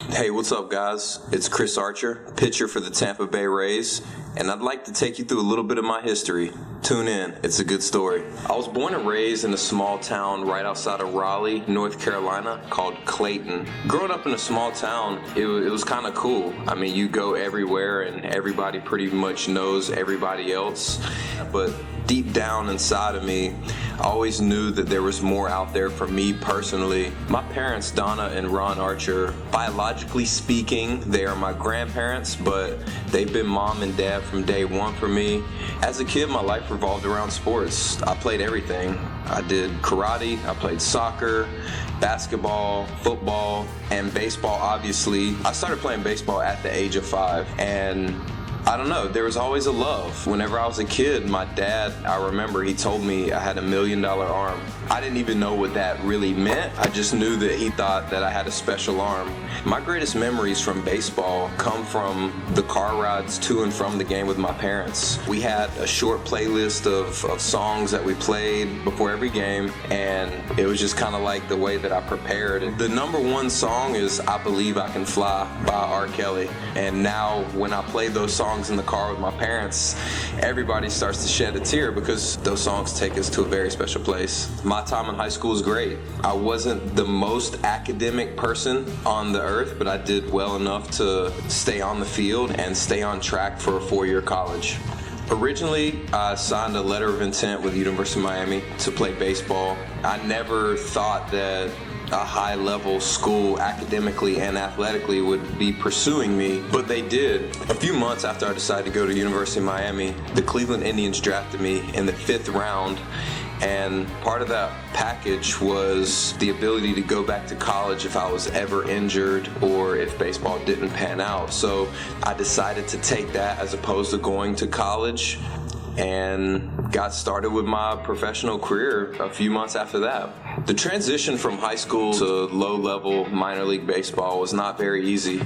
Hey, what's up, guys? It's Chris Archer, pitcher for the Tampa Bay Rays, and I'd like to take you through a little bit of my history. Tune in, it's a good story. I was born and raised in a small town right outside of Raleigh, North Carolina, called Clayton. Growing up in a small town, it was kind of cool. I mean, you go everywhere and everybody pretty much knows everybody else, but deep down inside of me, I always knew that there was more out there for me personally. My parents, Donna and Ron Archer, biologically speaking, they are my grandparents, but they've been mom and dad from day one for me. As a kid, my life revolved around sports. I played everything. I did karate, I played soccer, basketball, football, and baseball, obviously. I started playing baseball at the age of 5, and I don't know, there was always a love. Whenever I was a kid, my dad, I remember he told me I had $1 million arm. I didn't even know what that really meant. I just knew that he thought that I had a special arm. My greatest memories from baseball come from the car rides to and from the game with my parents. We had a short playlist of songs that we played before every game, and it was just kind of like the way that I prepared. The number one song is I Believe I Can Fly by R. Kelly. And now when I play those songs in the car with my parents, everybody starts to shed a tear because those songs take us to a very special place. My time in high school was great. I wasn't the most academic person on the earth, but I did well enough to stay on the field and stay on track for a 4-year college. Originally, I signed a letter of intent with the University of Miami to play baseball. I never thought that a high-level school academically and athletically would be pursuing me, but they did. A few months after I decided to go to University of Miami, the Cleveland Indians drafted me in the 5th round, and part of that package was the ability to go back to college if I was ever injured or if baseball didn't pan out. So I decided to take that as opposed to going to college, and got started with my professional career a few months after that. The transition from high school to low-level minor league baseball was not very easy.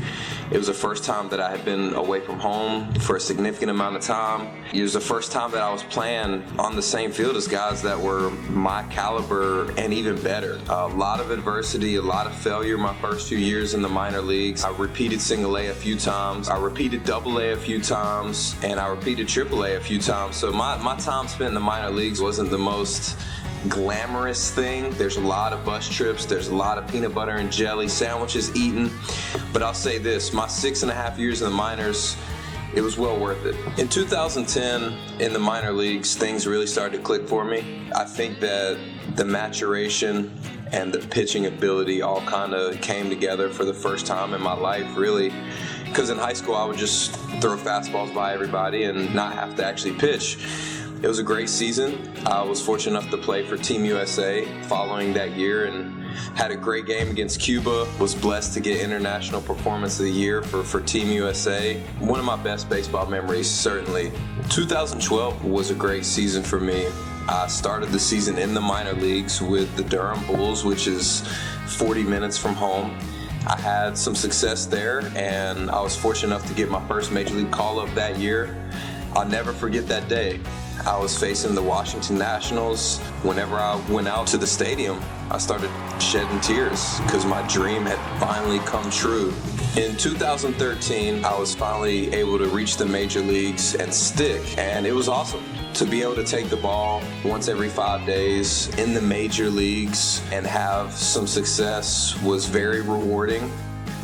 It was the first time that I had been away from home for a significant amount of time. It was the first time that I was playing on the same field as guys that were my caliber and even better. A lot of adversity, a lot of failure my first few years in the minor leagues. I repeated single A a few times, I repeated double A a few times, and I repeated triple A a few times. So my time spent in the minor leagues wasn't the most glamorous thing. There's a lot of bus trips, there's a lot of peanut butter and jelly sandwiches eaten, but I'll say this, my 6.5 years in the minors, it was well worth it. In 2010, in the minor leagues, things really started to click for me. I think that the maturation and the pitching ability all kind of came together for the first time in my life, really. Because in high school, I would just throw fastballs by everybody and not have to actually pitch. It was a great season. I was fortunate enough to play for Team USA following that year and had a great game against Cuba. Was blessed to get International Performance of the Year for Team USA. One of my best baseball memories, certainly. 2012 was a great season for me. I started the season in the minor leagues with the Durham Bulls, which is 40 minutes from home. I had some success there, and I was fortunate enough to get my first major league call-up that year. I'll never forget that day. I was facing the Washington Nationals. Whenever I went out to the stadium, I started shedding tears because my dream had finally come true. In 2013, I was finally able to reach the major leagues and stick, and it was awesome. To be able to take the ball once every 5 days in the major leagues and have some success was very rewarding,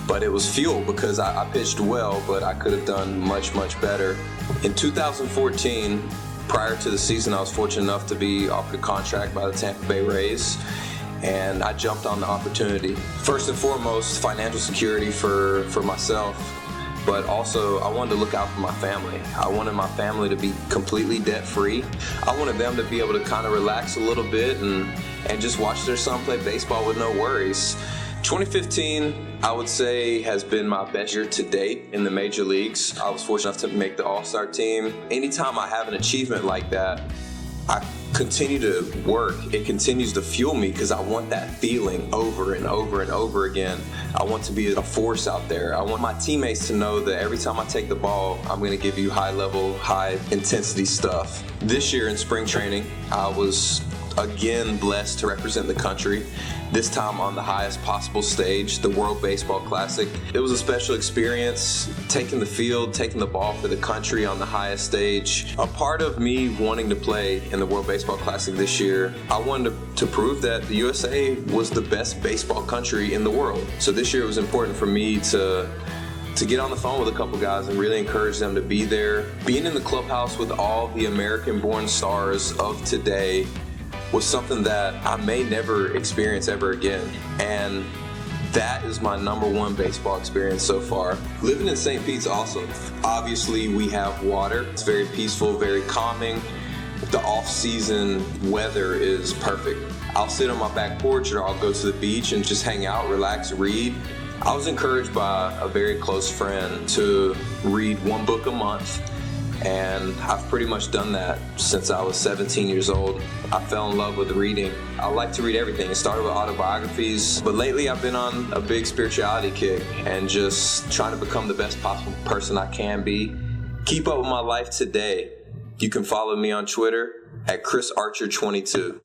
but it was fuel because I pitched well, but I could have done much, much better. In 2014, prior to the season, I was fortunate enough to be offered a contract by the Tampa Bay Rays, and I jumped on the opportunity. First and foremost, financial security for myself, but also I wanted to look out for my family. I wanted my family to be completely debt-free. I wanted them to be able to kind of relax a little bit and just watch their son play baseball with no worries. 2015, I would say, has been my best year to date in the major leagues. I was fortunate enough to make the All-Star team. Anytime I have an achievement like that, I continue to work. It continues to fuel me because I want that feeling over and over and over again. I want to be a force out there. I want my teammates to know that every time I take the ball, I'm going to give you high-level, high-intensity stuff. This year in spring training, I was again blessed to represent the country, this time on the highest possible stage, the World Baseball Classic. It was a special experience, taking the field, taking the ball for the country on the highest stage. A part of me wanting to play in the World Baseball Classic this year, I wanted to prove that the USA was the best baseball country in the world. So this year it was important for me to get on the phone with a couple guys and really encourage them to be there. Being in the clubhouse with all the American-born stars of today was something that I may never experience ever again. And that is my number one baseball experience so far. Living in St. Pete's awesome. Obviously, we have water. It's very peaceful, very calming. The off-season weather is perfect. I'll sit on my back porch or I'll go to the beach and just hang out, relax, read. I was encouraged by a very close friend to read one book a month, and I've pretty much done that since I was 17 years old. I fell in love with reading. I like to read everything. It started with autobiographies, but lately I've been on a big spirituality kick and just trying to become the best possible person I can be. Keep up with my life today. You can follow me on Twitter at ChrisArcher22.